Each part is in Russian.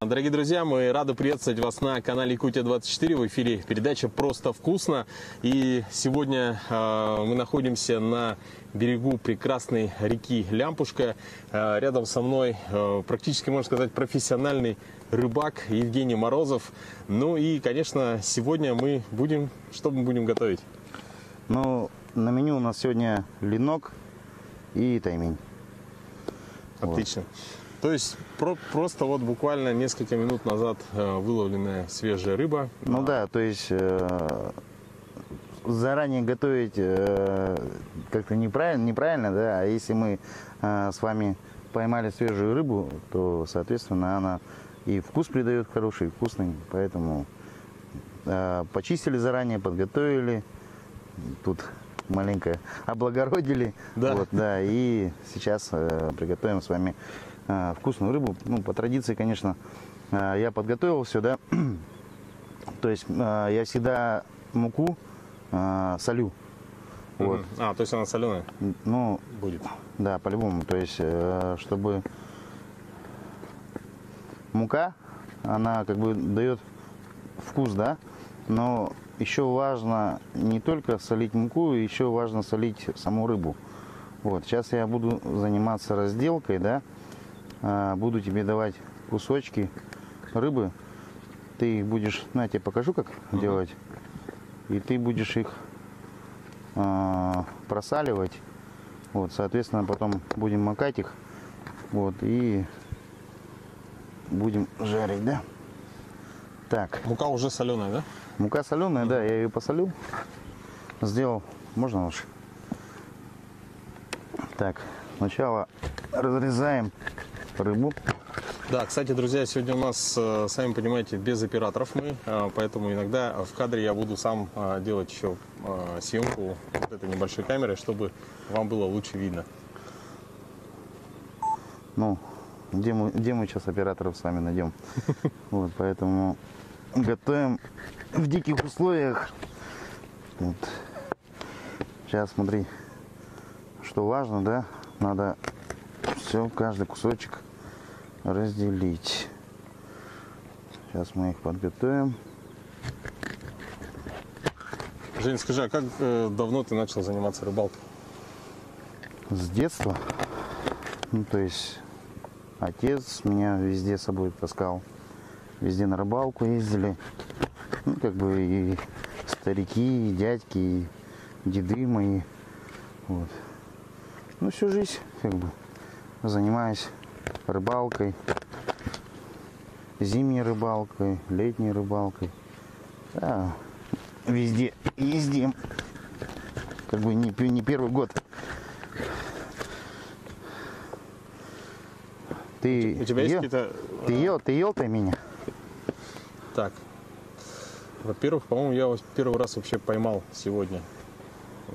Дорогие друзья, мы рады приветствовать вас на канале Якутия-24. В эфире передача «Просто вкусно». И сегодня мы находимся на берегу прекрасной реки Лямпушка. Рядом со мной практически, можно сказать, профессиональный рыбак Евгений Морозов. Ну и, конечно, сегодня что мы будем готовить? Ну, на меню у нас сегодня ленок и таймень. Отлично. Вот. То есть просто вот буквально несколько минут назад выловленная свежая рыба. Ну да, то есть заранее готовить как-то неправильно, да, а если мы с вами поймали свежую рыбу, то, соответственно, она и вкус придает хороший, вкусный, поэтому почистили заранее, подготовили, тут маленько облагородили, да. Вот, да, и сейчас приготовим с вами вкусную рыбу. Ну, по традиции, конечно, я подготовил все, да. То есть я всегда муку солю. Вот. То есть она соленая? Ну, будет. Да, по-любому. То есть, чтобы мука, она как бы дает вкус, да. Но еще важно не только солить муку, еще важно солить саму рыбу. Вот. Сейчас я буду заниматься разделкой, да. Буду тебе давать кусочки рыбы. Ты их будешь, я тебе покажу, как делать. И ты будешь их просаливать. Вот, соответственно, потом будем макать их. Вот, и будем жарить, да. Так. Мука уже соленая, да? Мука соленая, да, я ее посолю. Сделал. Можно лучше? Так, сначала разрезаем рыбу. Да, кстати, друзья, сегодня у нас, сами понимаете, без операторов мы, поэтому иногда в кадре я буду сам делать еще съемку вот этой небольшой камерой, чтобы вам было лучше видно. Ну, где мы сейчас операторов с вами найдем? Вот, поэтому готовим в диких условиях. Вот. Сейчас смотри, что важно, да, надо все, каждый кусочек разделить. Сейчас мы их подготовим. Жень, скажи, а как давно ты начал заниматься рыбалкой? С детства. Ну, то есть отец меня везде с собой таскал. Везде на рыбалку ездили. Ну, как бы и старики, и дядьки, и деды мои. Вот. Ну, всю жизнь как бы занимаюсь рыбалкой, зимней рыбалкой, летней рыбалкой. Да, везде ездим. Как бы не первый год. Ты у тебя есть какие-то... Ты ел таймень? Так. Во-первых, по-моему, я его первый раз вообще поймал сегодня.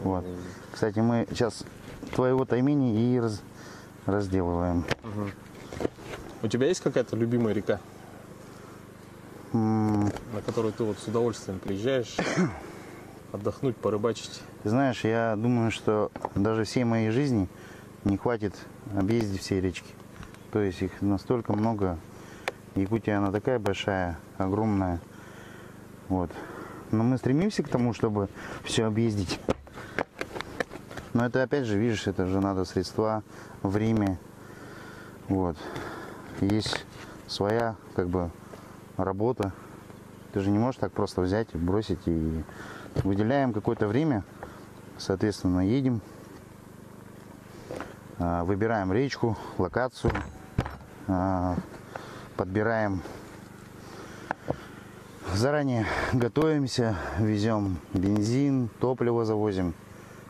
Вот. Кстати, мы сейчас твоего таймени и разделываем. У тебя есть какая-то любимая река, на которую ты вот с удовольствием приезжаешь отдохнуть, порыбачить? Ты знаешь, я думаю, что даже всей моей жизни не хватит объездить все речки. То есть их настолько много. Якутия, она такая большая, огромная. Вот. Но мы стремимся к тому, чтобы все объездить. Но это, опять же, видишь, это же надо средства, время. Вот. Есть своя, как бы, работа. Ты же не можешь так просто взять и бросить. И выделяем какое-то время. Соответственно, едем. Выбираем речку, локацию. Подбираем. Заранее готовимся. Везем бензин, топливо завозим.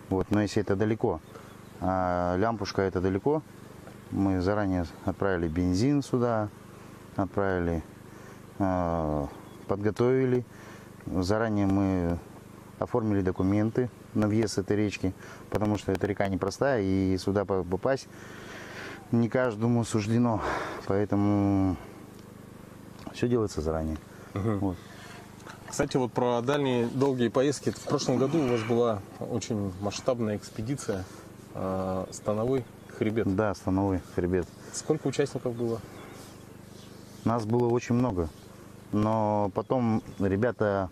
Вот, но если это далеко, Лямпушка это далеко, мы заранее отправили бензин сюда, отправили, подготовили. Заранее мы оформили документы на въезд этой речки, потому что эта река непростая, и сюда попасть не каждому суждено. Поэтому все делается заранее. Вот. Кстати, вот про дальние долгие поездки. В прошлом году у вас была очень масштабная экспедиция Становой хребет. Да, Становой хребет. Сколько участников было? Нас было очень много. Но потом ребята,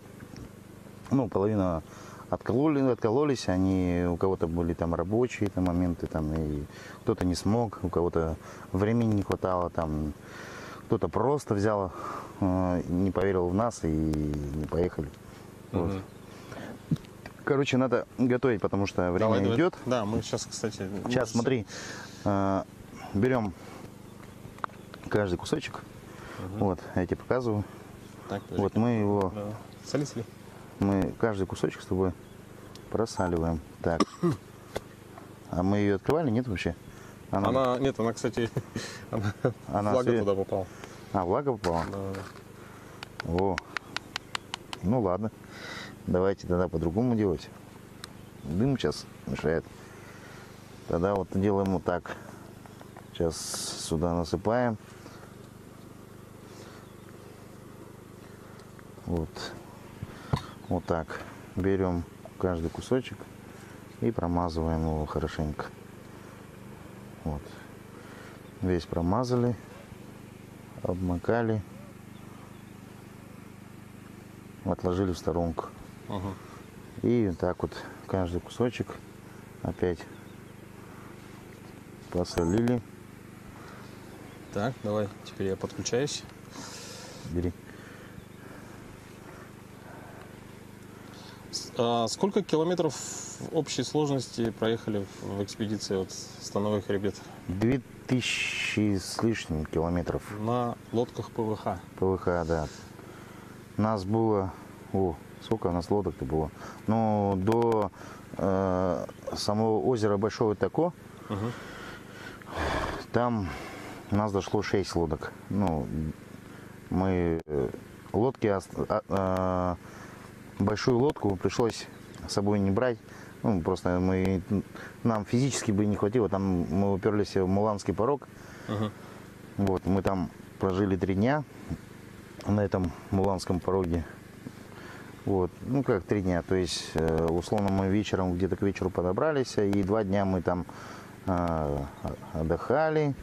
ну, половина откололись, они, у кого-то были там рабочие там, моменты, там, и кто-то не смог, у кого-то времени не хватало, там, кто-то просто взял, не поверил в нас и не поехали. Вот. Короче, надо готовить, потому что время Давай. идет. Да, мы сейчас, кстати... Сейчас, смотри, берем каждый кусочек. Вот, я тебе показываю. Так, Вот мы его, да. Соли. мы каждый кусочек с тобой просаливаем. Так. А мы ее открывали, нет вообще? Нет, она, кстати, Она влага све- туда попала. А, влага попала? Да. О, ну ладно. Давайте тогда по-другому делать. Дым сейчас мешает. Тогда вот делаем вот так. Сейчас сюда насыпаем. Вот. Вот так. Берем каждый кусочек и промазываем его хорошенько. Вот. Весь промазали, обмакали, отложили в сторонку. Ага. И так вот каждый кусочек опять посолили. Так, давай, теперь я подключаюсь. Бери. Сколько километров общей сложности проехали в экспедиции от Становой Хребет? 2000 с лишним километров. На лодках ПВХ. ПВХ, да. Нас было... О, сколько у нас лодок-то было? Ну, до самого озера Большого Тако, там у нас дошло 6 лодок. Ну, мы лодки... большую лодку пришлось с собой не брать. Ну, просто нам физически бы не хватило. Там мы уперлись в Муланский порог. Вот, мы там прожили 3 дня на этом Муланском пороге. Вот, ну как 3 дня, то есть условно мы вечером, где-то к вечеру подобрались, и 2 дня мы там отдыхали,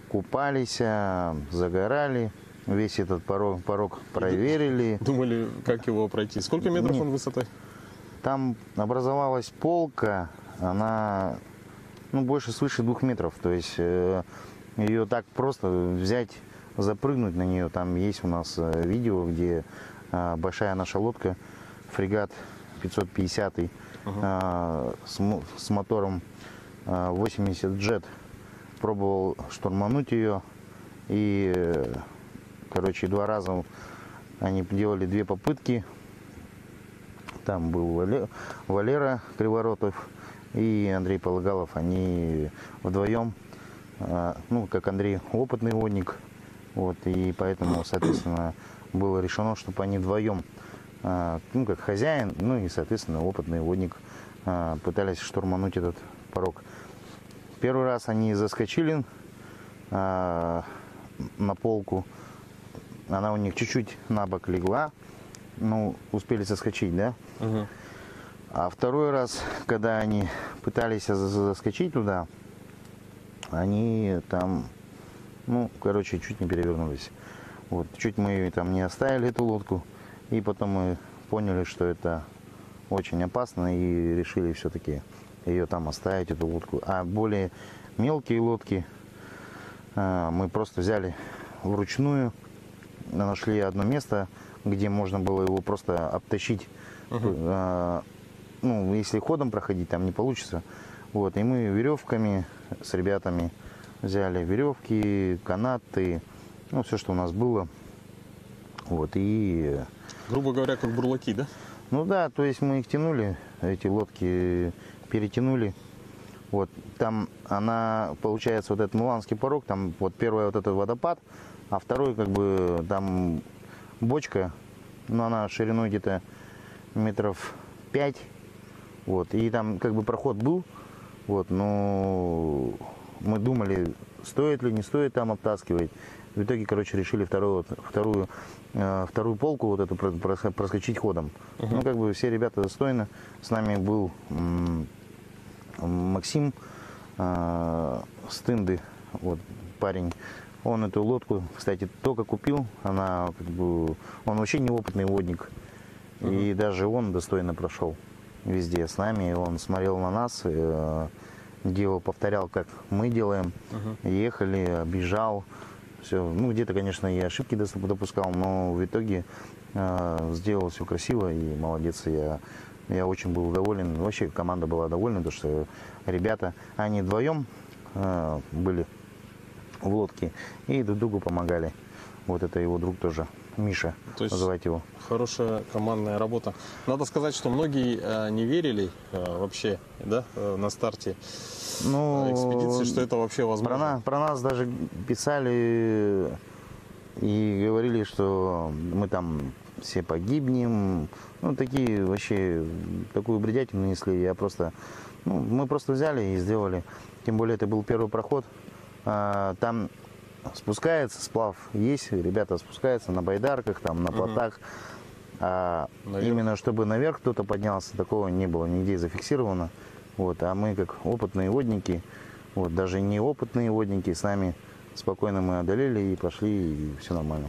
купались, загорали, весь этот порог проверили. Думали, как его пройти. Сколько метров он высотой? Там образовалась полка, она больше свыше 2 метров, то есть ее так просто взять, запрыгнуть на нее. Там есть у нас видео, где большая наша лодка, фрегат 550 с мотором 80 джет, пробовал штурмануть ее, и короче 2 раза они делали 2 попытки. Там был Валера Криворотов и Андрей Полагалов. Они вдвоем, ну, как Андрей опытный водник, вот, и поэтому, соответственно, было решено, чтобы они вдвоем, ну, как хозяин, ну, и, соответственно, опытный водник, пытались штурмануть этот порог. Первый раз они заскочили на полку, она у них чуть-чуть на бок легла, ну, успели соскочить, да? А второй раз, когда они пытались заскочить туда, они там, ну, короче, чуть не перевернулись. Вот, чуть мы там не оставили эту лодку, и потом мы поняли, что это очень опасно, и решили все-таки ее там оставить, эту лодку. А более мелкие лодки мы просто взяли вручную, нашли одно место, где можно было его просто обтащить. Ну, если ходом проходить, там не получится. Вот, и мы веревками с ребятами взяли веревки, канаты, ну, все, что у нас было. Вот, и... Грубо говоря, как бурлаки, да? Ну да, то есть мы их тянули, эти лодки перетянули. Вот, там она, получается, вот этот Муланский порог, там вот первый вот этот водопад, а второй, как бы, там бочка, ну, она шириной где-то метров 5, вот, и там, как бы, проход был, вот, но мы думали, стоит ли, не стоит там обтаскивать. В итоге, короче, решили вторую полку вот эту проскочить ходом. Ну, как бы, все ребята достойны. С нами был Максим с Тынды, вот, парень, Он эту лодку, кстати, только купил. Она, как бы, он вообще неопытный водник. И даже он достойно прошел везде с нами. Он смотрел на нас, делал, повторял, как мы делаем. Ехали, объезжал. Все. Ну, где-то, конечно, и ошибки допускал, но в итоге сделал все красиво и молодец. Я очень был доволен. Вообще команда была довольна, потому что ребята, они вдвоем были в лодке и друг другу помогали. Вот это его друг тоже, Миша, То есть называть его. хорошая командная работа. Надо сказать, что многие не верили вообще, да, на старте экспедиции, что это вообще возможно. Про нас даже писали и говорили, что мы там все погибнем. Ну, такие вообще, такую бредятину несли. Мы просто взяли и сделали. Тем более, это был первый проход. Там спускается сплав, есть, ребята спускаются на байдарках, там, на плотах. Именно чтобы наверх кто-то поднялся, такого не было нигде зафиксировано. Вот. А мы, как опытные водники, вот, даже неопытные водники, с нами спокойно мы одолели и пошли, и все нормально.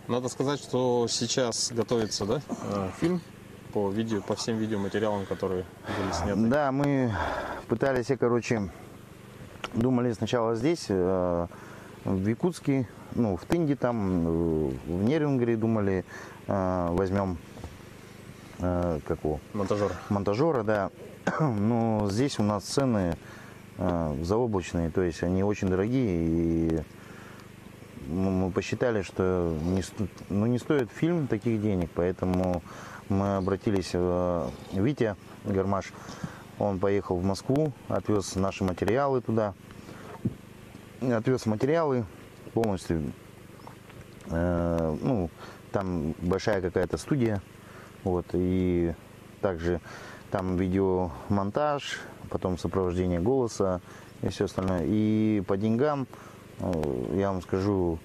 Надо сказать, что сейчас готовится, да, фильм по всем видеоматериалам, которые были сняты. Да, мы пытались, думали сначала здесь, в Якутске, ну, в Тынде там, в Нерюнгри думали, возьмем монтажера, да. Но здесь у нас цены заоблачные, то есть они очень дорогие, и мы посчитали, что не стоит фильм таких денег, поэтому мы обратились в Витя Гармаш. Он поехал в Москву, отвез наши материалы туда, полностью. Там большая какая-то студия, вот, и также там видеомонтаж, потом сопровождение голоса и все остальное. И по деньгам, я вам скажу,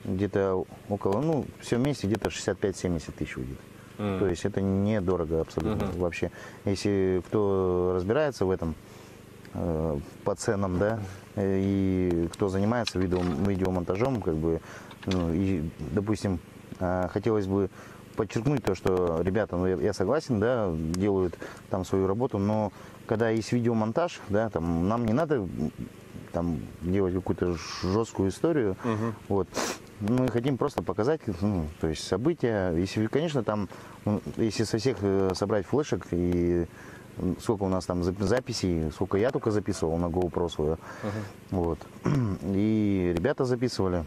где-то около, все вместе где-то 65-70 тысяч выйдет. То есть это недорого абсолютно вообще. Если кто разбирается в этом по ценам, да, и кто занимается видеомонтажом, как бы, и, допустим, хотелось бы подчеркнуть то, что ребята, я согласен, да, делают там свою работу, но когда есть видеомонтаж, да, там нам не надо там делать какую-то жесткую историю, вот. Мы хотим просто показать, то есть события. Если, конечно, там, если со всех собрать флешек и сколько у нас там записей, сколько я только записывал на GoPro свою, вот. И ребята записывали.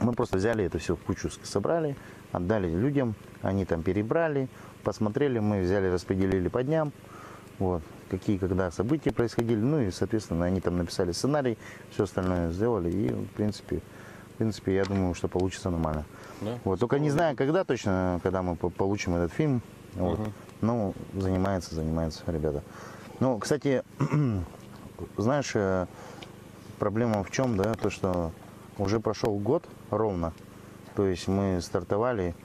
Мы просто взяли это все в кучу, собрали, отдали людям, они там перебрали, посмотрели, мы взяли, распределили по дням, вот, какие, когда события происходили, ну и, соответственно, они там написали сценарий, все остальное сделали, и, в принципе, я думаю, что получится нормально. Да? Вот, только не знаю, когда точно, когда мы получим этот фильм, вот. Ну, занимаются ребята. Ну, кстати, знаешь, проблема в чем, да, то, что уже прошел год ровно, то есть мы стартовали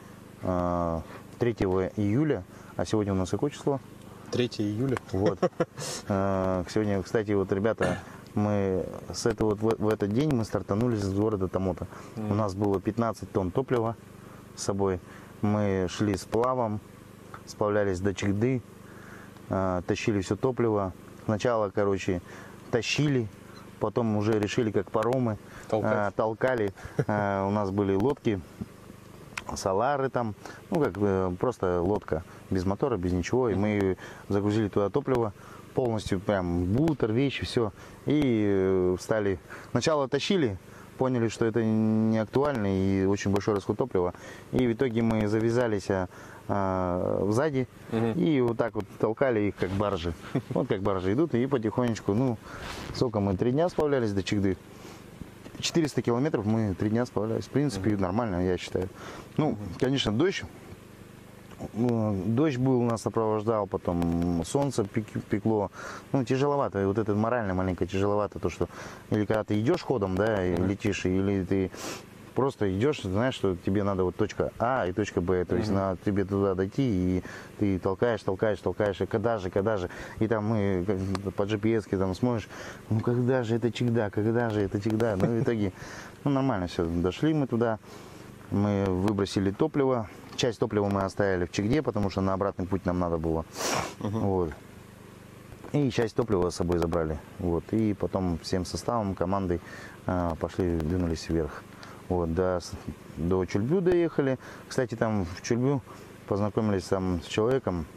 3 июля, а сегодня у нас какое число? 3 июля. Вот. Сегодня, кстати, вот, ребята, мы в этот день мы стартанули из города Томмота. У нас было 15 тонн топлива с собой. Мы шли сплавом, сплавлялись до Чегды, тащили все топливо. Сначала, тащили, потом уже решили, как паромы, толкали. У нас были лодки, салары там, просто лодка без мотора, без ничего. И мы загрузили туда топливо, полностью прям бутер, вещи, все. И встали. Сначала тащили, поняли, что это не актуально и очень большой расход топлива. И в итоге мы завязались сзади и вот так вот толкали их, как баржи. Вот как баржи идут, и потихонечку, сколько мы 3 дня сплавлялись до Чегды. 400 километров мы 3 дня сплавлялись. В принципе, нормально, я считаю. Конечно, дождь был, нас сопровождал, потом солнце пекло. Тяжеловато, и вот это морально маленько тяжеловато, то, что или когда ты идешь ходом, да, и летишь, или ты просто идешь, знаешь, что тебе надо вот точка А и точка Б, то есть надо тебе туда дойти, и ты толкаешь, и когда же, и там мы по GPS там смотришь, ну когда же это чигда, ну в итоге, ну нормально все, дошли мы туда, мы выбросили топливо, часть топлива мы оставили в Чигде, потому что на обратный путь нам надо было, вот. И часть топлива с собой забрали. Вот. И потом всем составом, командой пошли, двинулись вверх. Вот. До Чульбю доехали. Кстати, там в Чульбю познакомились там с человеком.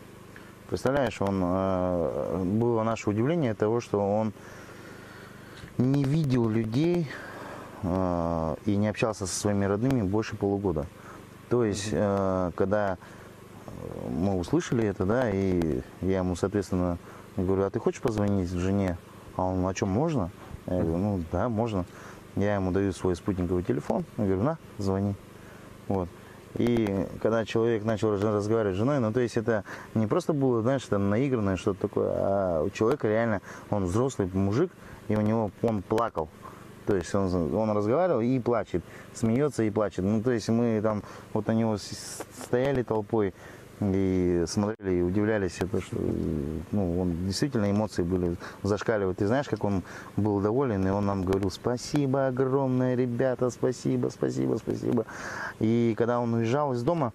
Представляешь, было наше удивление того, что он не видел людей и не общался со своими родными больше полугода. То есть, когда мы услышали это, да, и я ему, соответственно, говорю, а ты хочешь позвонить жене? А он, а что, можно? Я говорю, ну да, можно. Я ему даю свой спутниковый телефон, я говорю, на, звони. Вот. И когда человек начал разговаривать с женой, ну то есть это не просто было, знаешь, там наигранное что-то такое, а у человека реально, он взрослый мужик, и у него он плакал. То есть он разговаривал и плачет, смеется и плачет. Ну то есть мы там вот на него стояли толпой, и смотрели и удивлялись, это, что ну, он действительно эмоции были зашкаливают. Ты знаешь, как он был доволен, и он нам говорил: спасибо огромное, ребята, спасибо. И когда он уезжал из дома,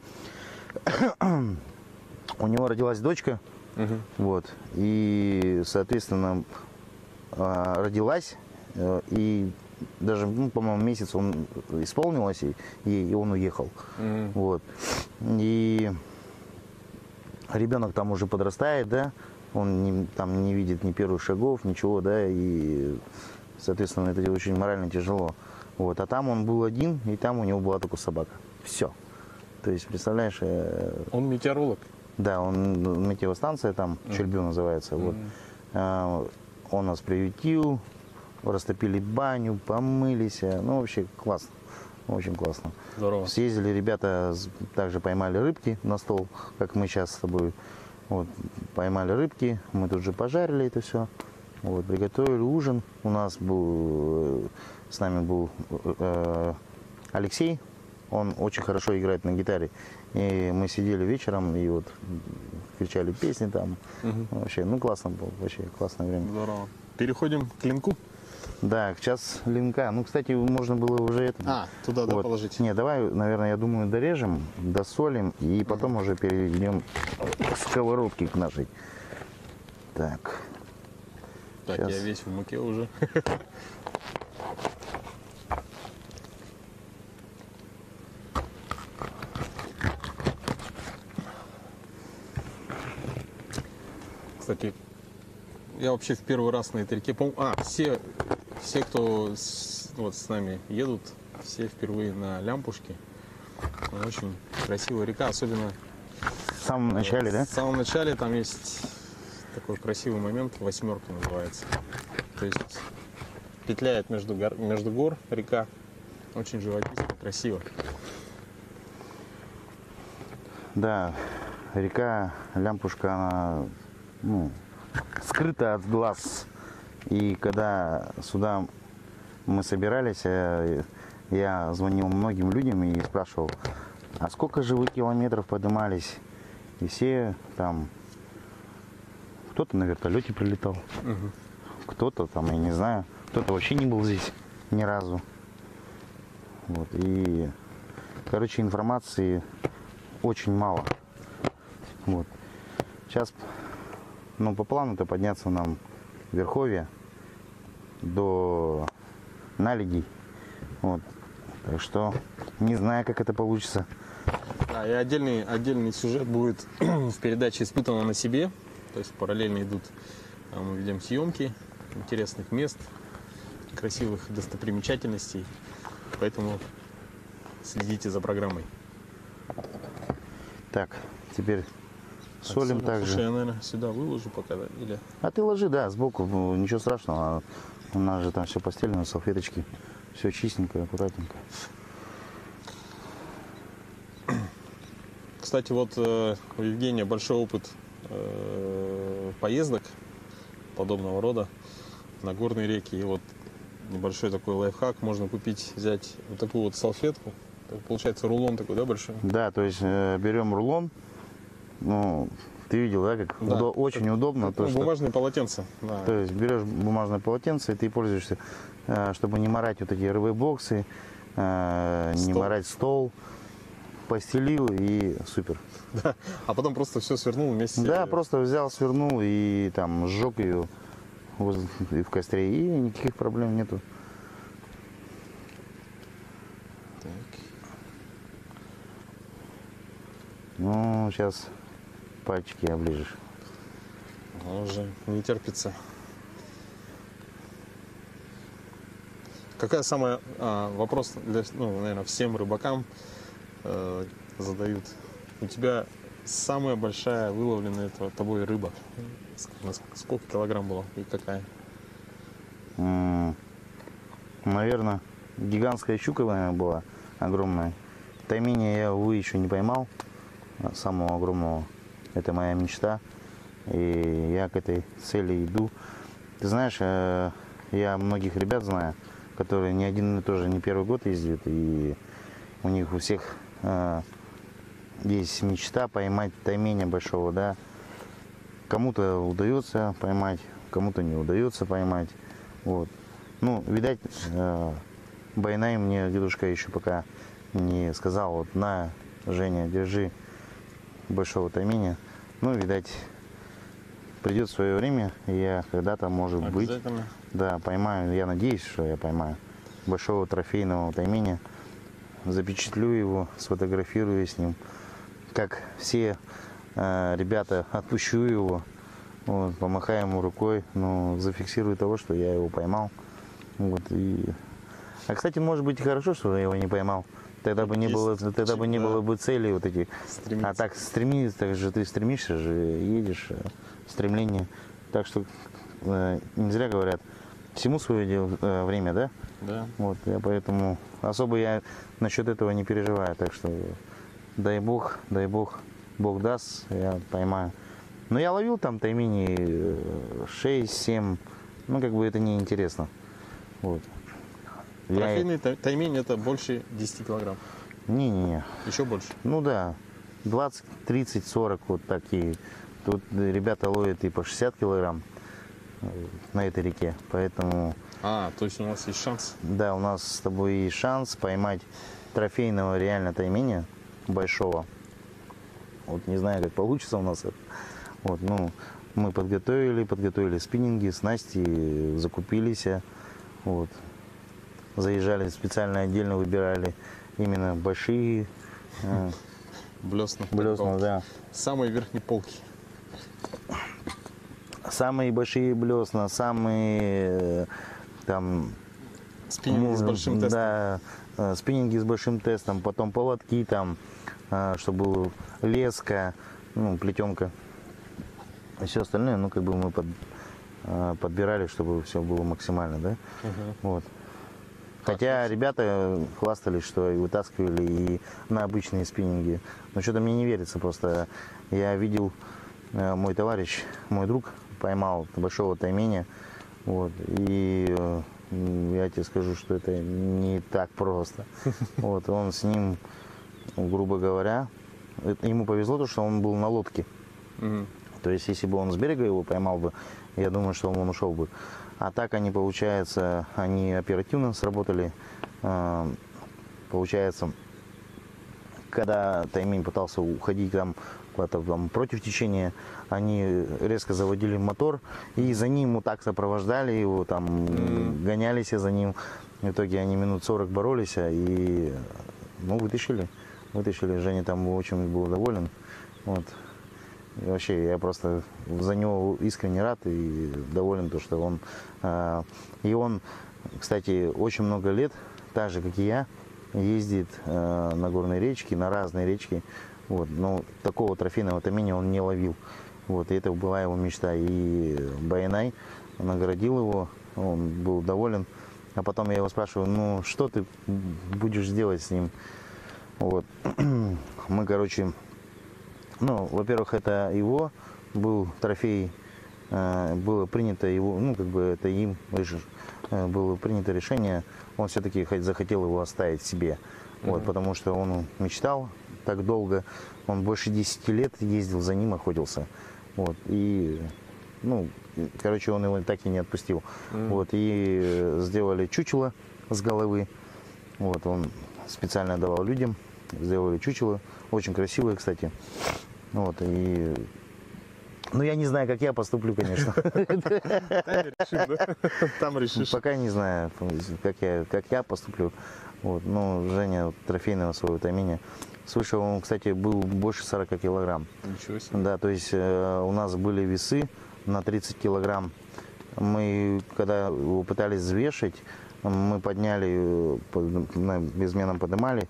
у него родилась дочка, вот, и, соответственно, родилась, и даже, ну, по-моему, месяц он исполнилось, и он уехал, вот, и ребенок там уже подрастает, да, он там не видит ни первых шагов, ничего, да, и, соответственно, это очень морально тяжело. Вот, а там он был один, и там у него была только собака. Все. То есть, представляешь... Он метеоролог? Да, он метеостанция там, Чульбю называется. Вот. Он нас приютил, растопили баню, помылись. Ну, вообще классно. Очень классно. Здорово. Съездили ребята, также поймали рыбки на стол, как мы сейчас с тобой. Вот, поймали рыбки, мы тут же пожарили это все. Вот, приготовили ужин. У нас с нами был Алексей. Он очень хорошо играет на гитаре. И мы сидели вечером и вот кричали песни там. Вообще, ну классно было, вообще классное время. Здорово. Переходим к линку. Да, сейчас линка. Ну, кстати, можно было уже это... туда, да, вот. положить? Не, давай, наверное, я думаю, дорежем, досолим, и потом уже перейдем к сковородке к нашей. Так. Так, Сейчас. я весь в муке уже. Кстати, я вообще в первый раз на этой реке, все, кто вот с нами едут, все впервые на Лямпушке. Очень красивая река, особенно В самом начале, да? в самом начале там есть такой красивый момент, восьмерка называется. То есть петляет между гор река, очень живописно, красиво. Да, река Лямпушка, она, ну, скрыта от глаз. И когда сюда мы собирались, я звонил многим людям и спрашивал, а сколько же вы километров поднимались? И все там, кто-то на вертолете прилетал, кто-то там, я не знаю, кто-то вообще не был здесь ни разу. Вот, и, короче, информации очень мало. Вот. Сейчас, ну, по плану-то подняться нам в Верховье до Наледей. Вот. Так что не знаю, как это получится. Да, и отдельный сюжет будет в передаче «Испытано на себе». То есть параллельно идут, мы ведем съемки интересных мест, красивых достопримечательностей. Поэтому следите за программой. Так, теперь солим также. Слушай, я, наверное, сюда выложу пока, да? Или... А ты ложи, да, сбоку, ну, ничего страшного. У нас же там все постелено, салфеточки. Все чистенько, аккуратненько. Кстати, вот у Евгения большой опыт поездок подобного рода на горные реки. И вот небольшой такой лайфхак. Можно купить, взять вот такую вот салфетку. Получается рулон такой, да, большой? Да, то есть берем рулон. Ну, ты видел, да, как Да, очень удобно. Ну, бумажные полотенца. Да. То есть берешь бумажное полотенце, и ты пользуешься, чтобы не морать вот эти РВ-боксы, не морать стол. Постелил и супер. Да. А потом просто все свернул вместе. Да, просто взял, свернул и там сжег ее в костре, и никаких проблем нету. Так. Ну, сейчас пальчики оближешь. Уже не терпится. Какая самая вопрос для, ну, наверное, всем рыбакам задают. У тебя самая большая выловленная тобой рыба? Сколько килограмм было и какая? Наверное, гигантская щука, наверное, была огромная. Таймени я, увы, еще не поймал. Самого огромного. Это моя мечта. И я к этой цели иду. Ты знаешь, я многих ребят знаю, которые не один и тоже не первый год ездят. И у них у всех есть мечта поймать тайменя большого, да. Кому-то удается поймать, кому-то не удается поймать. Вот. Ну, видать, Байнай мне дедушка еще пока не сказал, вот на, Женя, держи большого тайменя. Ну, видать, придет свое время, и я когда-то, может быть, да, поймаю. Я надеюсь, что я поймаю большого трофейного тайменя. Запечатлю его, сфотографирую с ним. Как все ребята, отпущу его, вот, помахаю ему рукой, но зафиксирую того, что я его поймал. Вот, и... А, кстати, может быть и хорошо, что я его не поймал. Тогда бы не было, было бы цели вот эти. Стремиться. А так стремиться, так же ты стремишься же, едешь, стремление. Так что не зря говорят, всему свое время, да? Да. Вот, я поэтому особо я насчет этого не переживаю. Так что дай бог, Бог даст, я поймаю. Но я ловил там таймени 6-7, ну как бы это не интересно. Вот. Трофейный таймень это больше 10 килограмм? Не. Еще больше? Ну да, 20, 30, 40 вот такие. Тут ребята ловят и по 60 килограмм на этой реке, поэтому... То есть у нас есть шанс? Да, у нас с тобой есть шанс поймать трофейного реально тайменя большого. Вот не знаю, как получится у нас это. Вот, ну, мы подготовили спиннинги, снасти, закупились. Вот. Заезжали специально, отдельно выбирали именно большие блесна, да. Самые верхние полки. Самые большие блесна, самые там спиннинги с большим тестом. Да, спиннинги с большим тестом, потом поводки там, чтобы было леска, ну, плетенка. И все остальное, ну, как бы мы подбирали, чтобы все было максимально, да. Вот. Хотя ребята хвастались, что и вытаскивали и на обычные спиннинги. Но что-то мне не верится, просто я видел, мой товарищ, мой друг поймал большого тайменя. Вот, и я тебе скажу, что это не так просто. Вот, он с ним, грубо говоря, ему повезло то, что он был на лодке. То есть, если бы он с берега его поймал бы, я думаю, что он ушел бы. А так они, получается, они оперативно сработали. Получается, когда таймень пытался уходить там, против течения, они резко заводили мотор и за ним вот так сопровождали его, там гонялись за ним. В итоге они минут 40 боролись и вытащили. Женя там очень был доволен. Вот. И вообще, я просто за него искренне рад и доволен, то, что он... И он, кстати, очень много лет, так же, как и я, ездит на горные речки, на разные речки. Вот. Но такого трофейного тайменя он не ловил. Вот. И это была его мечта. И Байнай наградил его, он был доволен. А потом я его спрашиваю, ну, что ты будешь делать с ним? Вот. Мы, короче... Ну, во-первых, это его был трофей было принято его, ну, как бы это им было принято решение, он все-таки захотел его оставить себе. Вот, потому что он мечтал так долго, он больше 10 лет ездил за ним, охотился. Вот, и, ну, короче, он его так и не отпустил. Вот, и сделали чучело с головы. Вот, он специально давал людям, сделали чучело. Очень красивое, кстати. Вот, и... Ну, я не знаю, как я поступлю, конечно. Там решишь. Пока не знаю, как я поступлю. Вот, ну, Женя трофейного своего томения. Слышал, он, кстати, был больше 40 килограмм. Ничего себе. Да, то есть у нас были весы на 30 килограмм. Мы, когда его пытались взвешивать, мы подняли, безменом поднимали,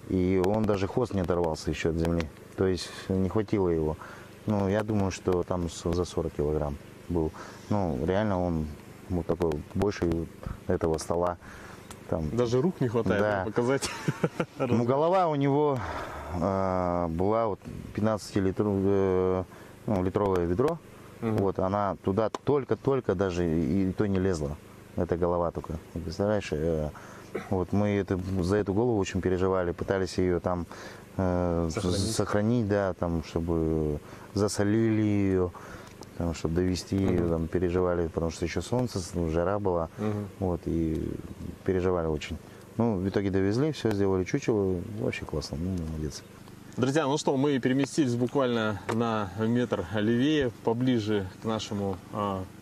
и он даже хвост не оторвался еще от земли. То есть не хватило его. Ну, я думаю, что там за 40 килограмм был. Ну, реально он вот такой больше этого стола. Там. Даже рук не хватает, Да. показать. Ну, голова у него была вот 15-литровое ведро. Вот, она туда только даже и то не лезла. Эта голова только. Представляешь? Вот мы за эту голову очень переживали, пытались ее там сохранить, да, там, чтобы засолили ее, там, чтобы довести ее, там, переживали, потому что еще солнце, жара была, вот, и переживали очень. Ну, в итоге довезли, все, сделали чучело, вообще классно, ну, молодец. Друзья, ну что, мы переместились буквально на метр левее, поближе к нашему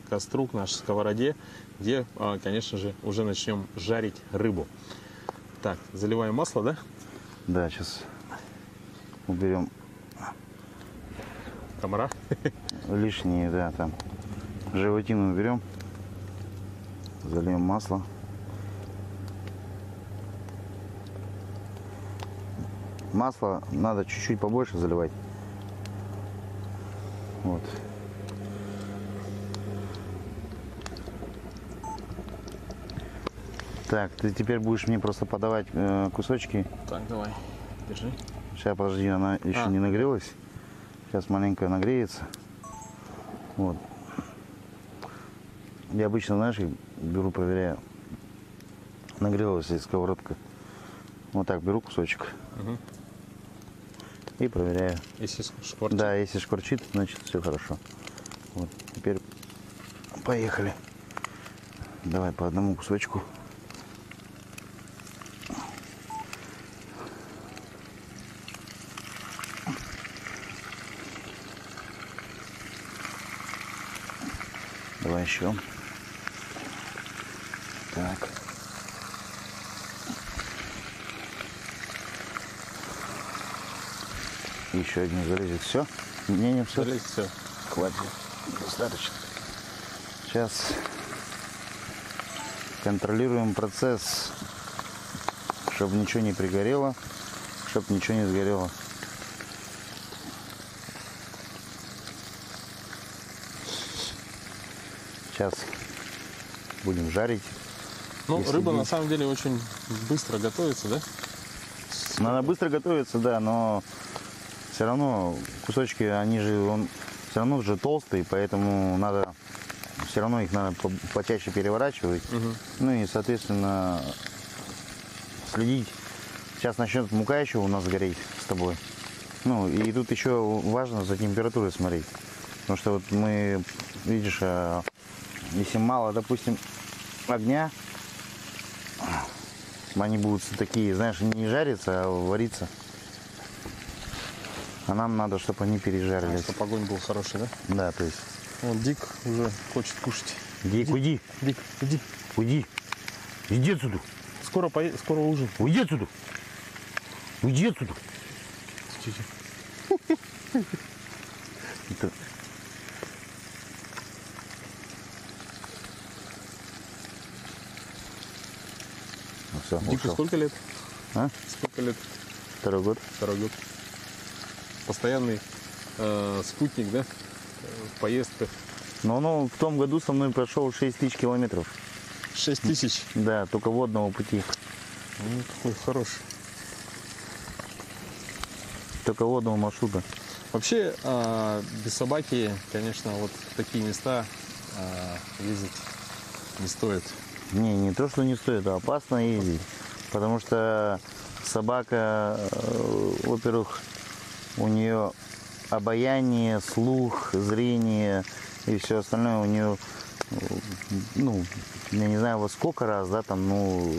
костру, к нашей сковороде, где, конечно же, уже начнем жарить рыбу. Так, заливаем масло, да? Да, сейчас уберем Комара. лишние, да, там, животину уберем, зальем масло. Масло надо чуть-чуть побольше заливать. Вот. Так, ты теперь будешь мне просто подавать кусочки. Так, давай, держи. Сейчас, подожди, она еще не нагрелась. Сейчас маленько нагреется. Вот. Я обычно, знаешь, беру, проверяю, нагрелась ли сковородка. Вот так беру кусочек. И проверяю. Если шкварчит. Да, если шкварчит, значит все хорошо. Вот, теперь поехали. Давай по одному кусочку. Давай еще. Так. Еще один залезет. Все? Не, все. Все. Хватит. Достаточно. Сейчас контролируем процесс, чтобы ничего не пригорело, чтобы ничего не сгорело. Сейчас будем жарить. Ну, Если рыба на есть. самом деле очень быстро готовится, да? Она быстро готовится, да, но все равно кусочки, они же, он все равно же толстый, поэтому надо, все равно их надо почаще переворачивать. Ну и, соответственно, следить. Сейчас начнет мука еще у нас гореть с тобой. Ну и тут еще важно за температурой смотреть. Потому что вот мы, видишь, если мало, допустим, огня, они будут такие, знаешь, не жариться, а вариться. А нам надо, чтобы они пережарились. Чтобы огонь был хороший, да? Да, то есть. Вот Дик уже хочет кушать. Дик, уйди. Дик, иди. Уйди. Иди отсюда. Скоро ужин. Уйди отсюда. Уйди отсюда. Это... Ну, все, Дику ушел. сколько лет? А? Сколько лет? 2-й год. 2-й год. Постоянный спутник, да? В поездках. Но он в том году со мной прошел 6000 километров. 6000. Да, только водного пути. Ну, такой хороший. Только водного маршрута. Вообще, без собаки, конечно, вот в такие места ездить не стоит. Не то, что не стоит, а опасно ездить. Потому что собака, во-первых, у нее обаяние, слух, зрение и все остальное у нее, ну, я не знаю, вот сколько раз, да, там, ну,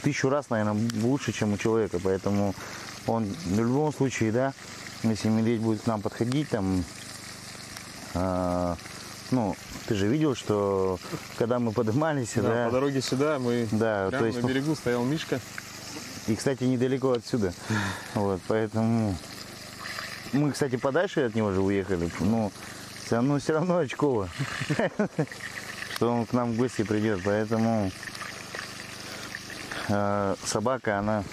1000 раз, наверное, лучше, чем у человека. Поэтому он в любом случае, да, если медведь будет к нам подходить, там, ну, ты же видел, что когда мы поднимались, да, По дороге сюда мы да, прямо то есть, на берегу стоял Мишка. и, кстати, недалеко отсюда. Вот, поэтому мы, кстати, подальше от него же уехали, но все равно очково, что он к нам в гости придет. Поэтому собака, она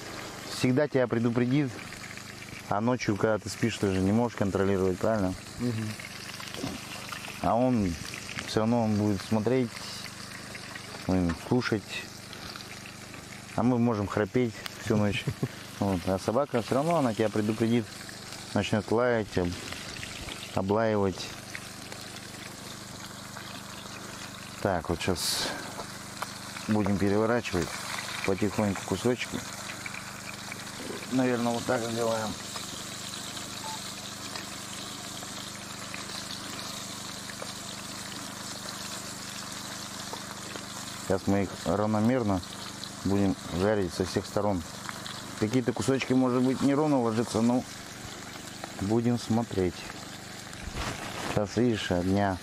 всегда тебя предупредит, а ночью, когда ты спишь, ты же не можешь контролировать, правильно? А он все равно он будет смотреть, слушать, а мы можем храпеть всю ночь. Вот. А собака все равно, она тебя предупредит, начнет лаять, облаивать. Так, вот сейчас будем переворачивать потихоньку кусочки. Наверное, вот так сделаем. Сейчас мы их равномерно будем жарить со всех сторон. Какие-то кусочки, может быть, неровно ложатся, но будем смотреть. Сейчас, видишь, огня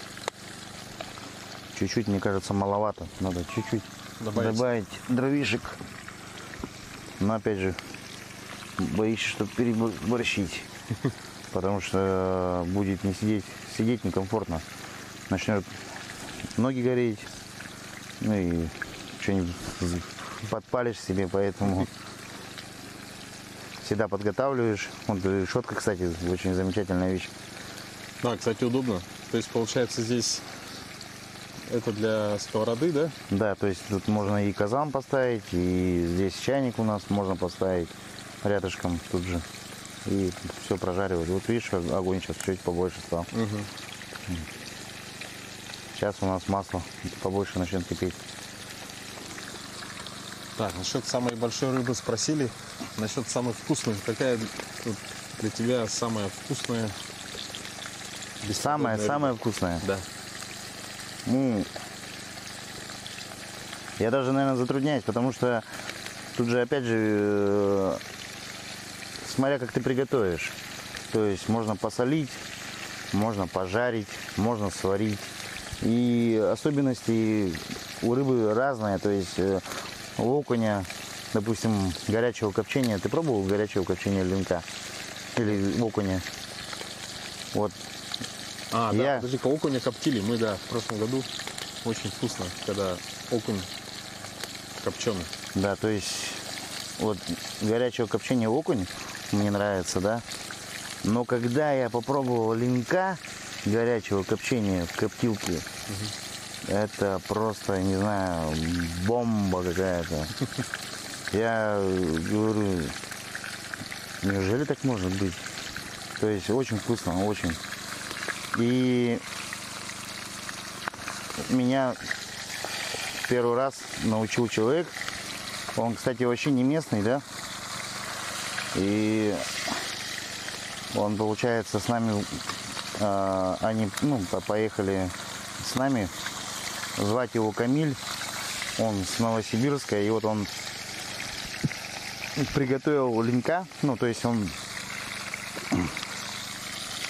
чуть-чуть, мне кажется, маловато. Надо чуть-чуть добавить дровишек. Но, опять же, боишься, что переборщить. Потому что будет не сидеть некомфортно. Начнет ноги гореть. Ну и что-нибудь подпалишь себе, поэтому всегда подготавливаешь. Вот решетка, кстати, очень замечательная вещь. Да, кстати, удобно. То есть, получается, здесь это для сковороды, да? Да, то есть тут можно и казан поставить, и здесь чайник у нас можно поставить рядышком тут же. И все прожаривать. Вот видишь, огонь сейчас чуть побольше стал. Сейчас у нас масло побольше начнет кипеть. Так, насчет самой большой рыбы спросили. Насчет самой вкусной. Какая для тебя самая вкусная? Самая вкусная? Да. Ну, я даже, наверное, затрудняюсь, потому что тут же, опять же, смотря как ты приготовишь. То есть можно посолить, можно пожарить, можно сварить. И особенности у рыбы разные. То есть у окуня, допустим, горячего копчения. Ты пробовал горячего копчения линка? Или окуня? Вот. Да, подожди-ка, окуня коптили. Мы, да, в прошлом году очень вкусно, когда окунь копченый. Да, то есть вот горячего копчения окунь мне нравится, да. Но когда я попробовал линка горячего копчения в коптилке, это просто, не знаю, бомба какая-то. Я говорю, неужели так может быть? То есть очень вкусно, очень. И меня первый раз научил человек. Он, кстати, вообще не местный, да? И он, получается, с нами, они, поехали с нами. Звать его Камиль. Он с Новосибирска. И вот он приготовил линька. Ну, то есть он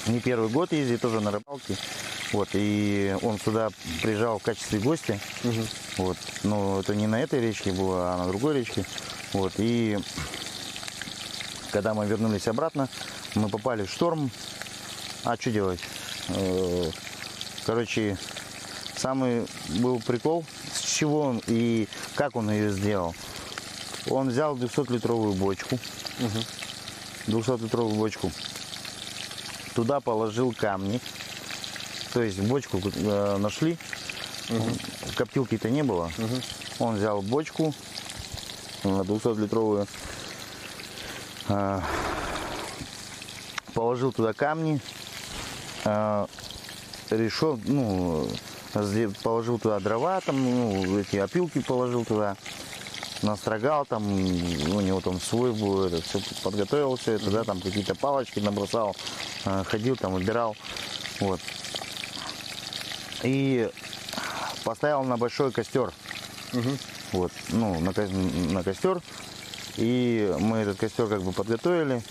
не первый год ездит тоже на рыбалке. Вот, и он сюда приезжал в качестве гостя. Вот, но это не на этой речке было, а на другой речке. Вот, и когда мы вернулись обратно, мы попали в шторм. А что делать? Короче, самый был прикол, с чего он и как он ее сделал. Он взял 200-литровую бочку. 200-литровую бочку. Туда положил камни. То есть бочку нашли. Коптилки-то не было. Он взял бочку 200-литровую. Положил положил туда камни, положил туда дрова, там, ну, эти опилки положил туда, настрогал, там, у него там свой был, это, все подготовил все это, да, там какие-то палочки набросал, ходил там, убирал, вот. И поставил на большой костер, вот, ну, на костер, и мы этот костер как бы подготовили,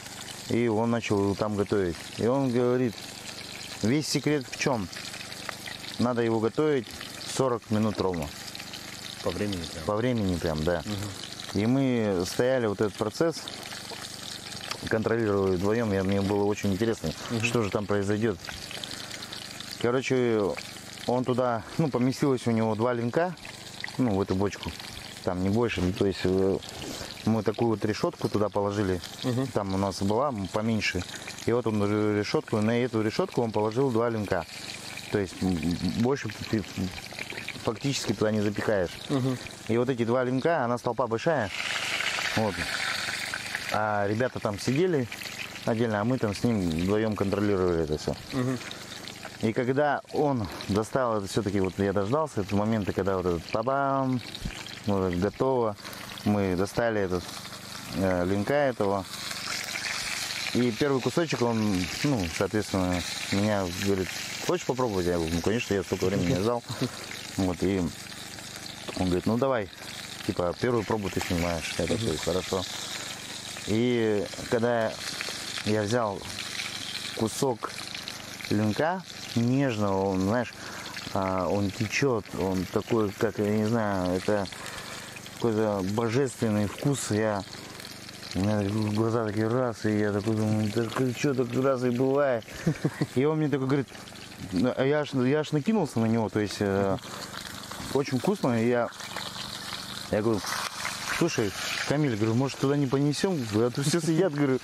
и он начал там готовить. И он говорит, весь секрет в чем? Надо его готовить 40 минут ровно. По времени прям. По времени прям, да. И мы стояли вот этот процесс, контролировали вдвоем, мне было очень интересно, что же там произойдет. Короче, он туда, ну, поместилось у него 2 линка, ну, в эту бочку, там не больше, то есть мы такую вот решетку туда положили, там у нас была поменьше, и вот он решетку, на эту решетку он положил 2 линка, то есть больше ты фактически туда не запихаешь. И вот эти 2 линка, она столпа большая, вот, а ребята там сидели отдельно, а мы там с ним вдвоем контролировали это все. И когда он достал это, все-таки вот я дождался этого момента, когда вот этот табам, вот, готово, мы достали этот линка этого, и первый кусочек он, ну, соответственно, меня говорит, хочешь попробовать? Я говорю, ну, конечно, я столько времени не ждал. Вот, и он говорит, ну, давай, типа, первую пробу ты снимаешь. Я такой, хорошо. И когда я взял кусок линка нежного, он, знаешь, он течет, он такой, как, я не знаю, это какой-то божественный вкус. У меня глаза такие раз, и я такой думаю, да что так раз и бывает. И он мне такой говорит, я аж накинулся на него, то есть очень вкусно. И я говорю, слушай, Камиль, говорю, может туда не понесем? А то все съедят, говорю.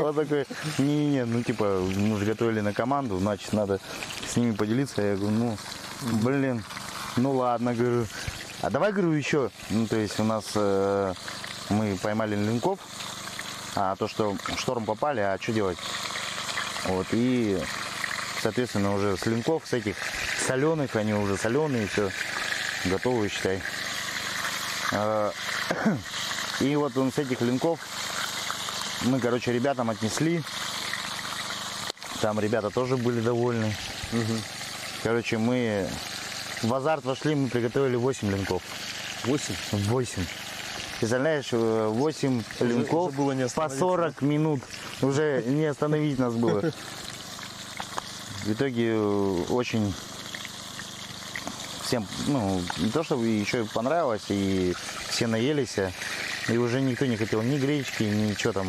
Он такой, не-не-не, ну типа, мы же готовили на команду, значит, надо с ними поделиться. Я говорю, ну, блин, ну ладно, говорю. А давай, говорю, еще. Ну, то есть у нас мы поймали линков, а то, что в шторм попали, а что делать? Вот, и, соответственно, уже с линков, с этих соленых, они уже соленые, все, готовы, считай. И вот он с этих линков мы, короче, ребятам отнесли. Там ребята тоже были довольны. Короче, мы в азарт вошли, мы приготовили 8 линков. 8? 8. Представляешь, 8 линков уже было не по 40 минут. Уже не остановить нас было. В итоге очень всем, ну, не то чтобы еще понравилось, и все наелись, и уже никто не хотел ни гречки, ничего там,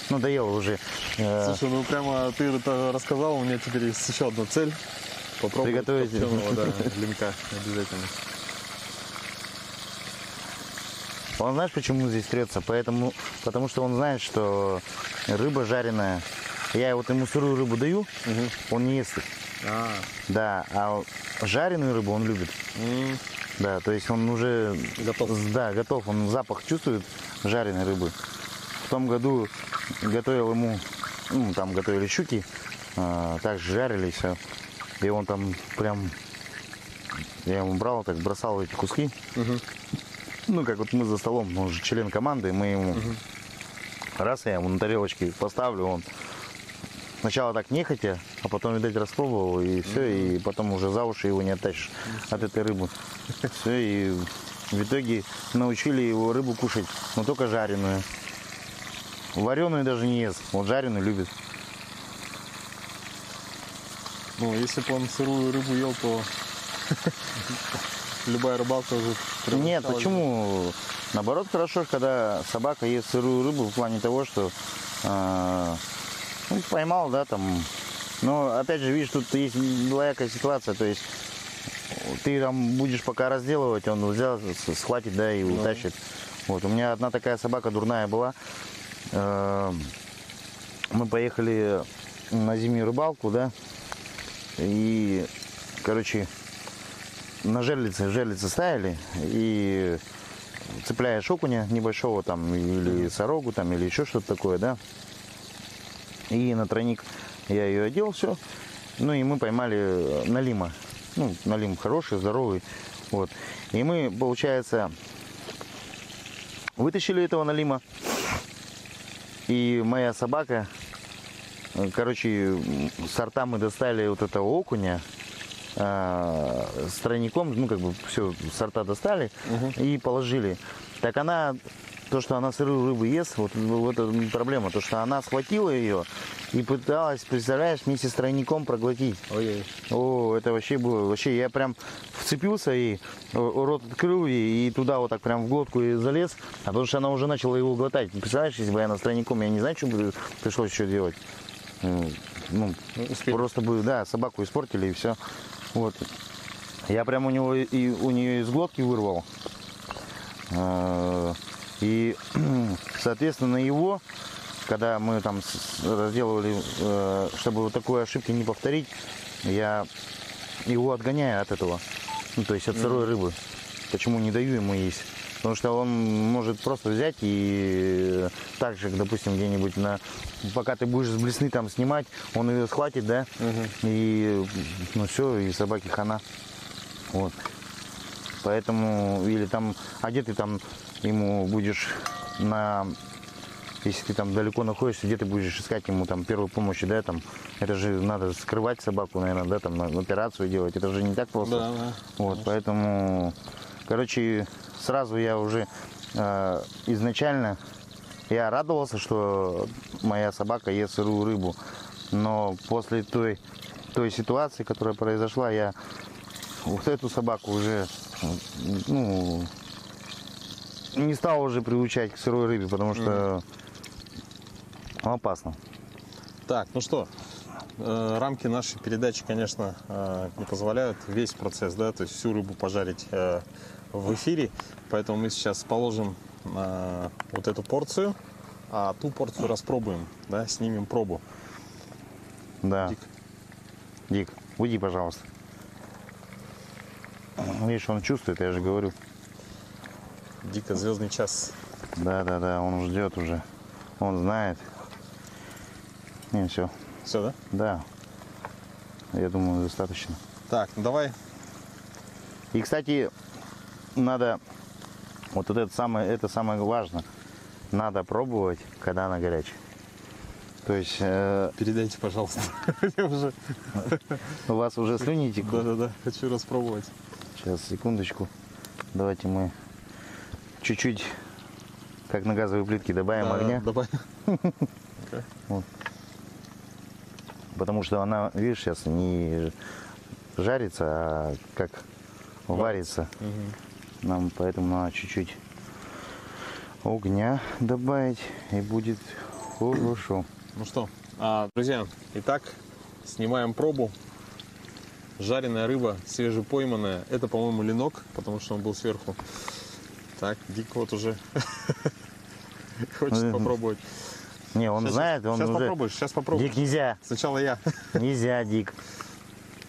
ну, доел уже. Слушай, ну прямо ты это рассказал, у меня теперь есть еще одна цель. Попробовать приготовить линка обязательно. Он знаешь, почему здесь трется? Потому что он знает, что рыба жареная. Я вот ему сырую рыбу даю, он не ест их. Да, а жареную рыбу он любит. Да, то есть он уже готов. Да, готов. Он запах чувствует жареной рыбы. В том году готовил ему, ну, там готовили щуки, также жарили все. И он там прям, я ему брал, так бросал эти куски. Ну, как вот мы за столом, он же член команды, мы ему раз, я ему на тарелочке поставлю, он сначала так нехотя, а потом, видать, распробовал, и все, и потом уже за уши его не оттащишь от этой рыбы. Все, и в итоге научили его рыбу кушать, но только жареную. Вареную даже не ест, вот жареную любит. Ну, если бы он сырую рыбу ел, то любая рыбалка уже... Нет, почему? Наоборот, хорошо, когда собака ест сырую рыбу в плане того, что ну, поймал, да, там. Но, опять же, видишь, тут есть двоякая ситуация, то есть ты там будешь пока разделывать, он взял, схватит, да, и утащит. Вот, у меня одна такая собака дурная была. Мы поехали на зимнюю рыбалку, да, и, короче, на жерлице ставили, и цепляешь окуня небольшого там, или сорогу там, или еще что-то такое, да, И на тройник я ее одел, все. Ну и мы поймали налима. Ну, налим хороший, здоровый. Вот. И мы, получается, вытащили этого налима. И моя собака, короче, сорта мы достали вот этого окуня с тройником, ну как бы все, сорта достали и положили. Так она, то, что она сырую рыбу ест, вот это проблема, то, что она схватила ее и пыталась, представляешь, вместе с тройником проглотить. Ой-ой. О, это вообще было, вообще я прям вцепился и рот открыл и туда вот так прям в глотку и залез, а потому что она уже начала его глотать. Представляешь, если бы я с тройником, я не знаю, что бы пришлось еще делать. Ну, просто бы, да, собаку испортили и все. Вот. Я прям у нее из глотки вырвал. И, соответственно, его, когда мы там разделывали, чтобы вот такой ошибки не повторить, я его отгоняю от этого, ну, то есть от сырой рыбы. Почему не даю ему есть? Потому что он может просто взять и так же, допустим, где-нибудь пока ты будешь с блесны там снимать, он ее схватит, да, и ну все, и собаке хана. Вот. Поэтому, или там, а где ты там ему будешь если ты там далеко находишься, где ты будешь искать ему там первую помощь, да, там, это же надо скрывать собаку, наверное, да, там, операцию делать, это же не так просто. Да, да. Вот, поэтому, короче, сразу я уже изначально, я радовался, что моя собака ест сырую рыбу, но после той ситуации, которая произошла, я вот эту собаку уже, ну, не стал уже приучать к сырой рыбе, потому что опасно. Так, ну что, рамки нашей передачи, конечно, не позволяют весь процесс, да, то есть всю рыбу пожарить в эфире, поэтому мы сейчас положим вот эту порцию, а ту порцию распробуем, да, снимем пробу. Да. Дик. Дик, уйди, пожалуйста. Видишь, он чувствует, я же говорю. Дика, звездный час. Да, он ждет уже. Он знает. Не, все. Все, да? Да. Я думаю, достаточно. Так, ну давай. И, кстати, надо, вот это самое важное, надо пробовать, когда она горячая. То есть... Передайте, пожалуйста. Я уже... У вас уже слюни текут? Да, хочу распробовать. Сейчас, секундочку. Давайте мы чуть-чуть, как на газовой плитке, добавим огня. Добавим. Вот. Потому что она, видишь, сейчас не жарится, а как варится. Нам поэтому надо чуть-чуть огня добавить, и будет хорошо. Ну что, друзья, итак, снимаем пробу. Жареная рыба, свежепойманная. Это, по-моему, ленок, потому что он был сверху. Так, Дик вот уже хочет попробовать. Не, он знает, он сейчас уже... попробуешь, сейчас попробуешь. Дик, нельзя. Сначала я. Нельзя, Дик.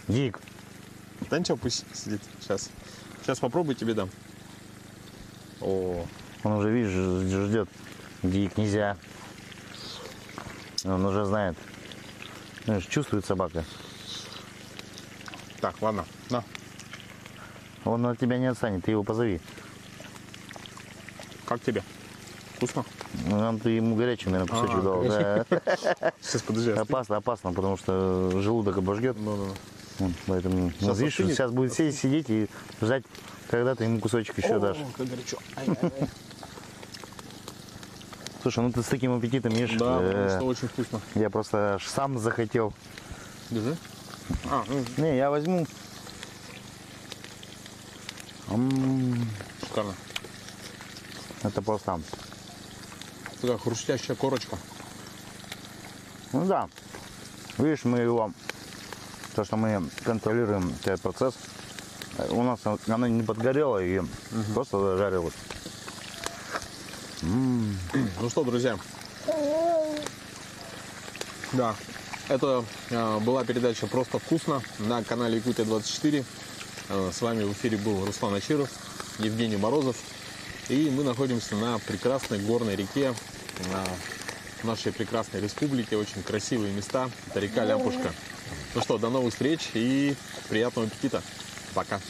Дик. Да ничего, пусть сидит. Сейчас попробуй, тебе дам. О, Он уже, видишь, ждет. Дик, нельзя. Он уже знает. Знаешь, чувствует собака. так, ладно, на. Он от тебя не отстанет, ты его позови. Как тебе? Вкусно? Ну, ты ему горячий, наверное, кусочек дал. Да. Сейчас, подожди. Опасно, потому что желудок обожгет. Ну. Вот, поэтому, Сейчас видишь, остынет. сейчас будет сидеть и ждать, когда ты ему кусочек еще дашь. Как горячо. Слушай, ну ты с таким аппетитом ешь. Да, потому что очень вкусно. Я просто аж сам захотел. Держи. Не, я возьму. Шикарно. Это просто. Такая хрустящая корочка. Ну да. Видишь, мы его, то, что мы контролируем этот процесс, у нас она не подгорела и просто зажарилась. Ну что, друзья, да, это была передача «Просто вкусно» на канале Якутия 24. С вами в эфире был Руслан Ачиров, Евгений Морозов. И мы находимся на прекрасной горной реке нашей прекрасной республике. Очень красивые места. Это река Лямпушка. Ну что, до новых встреч и приятного аппетита. Пока.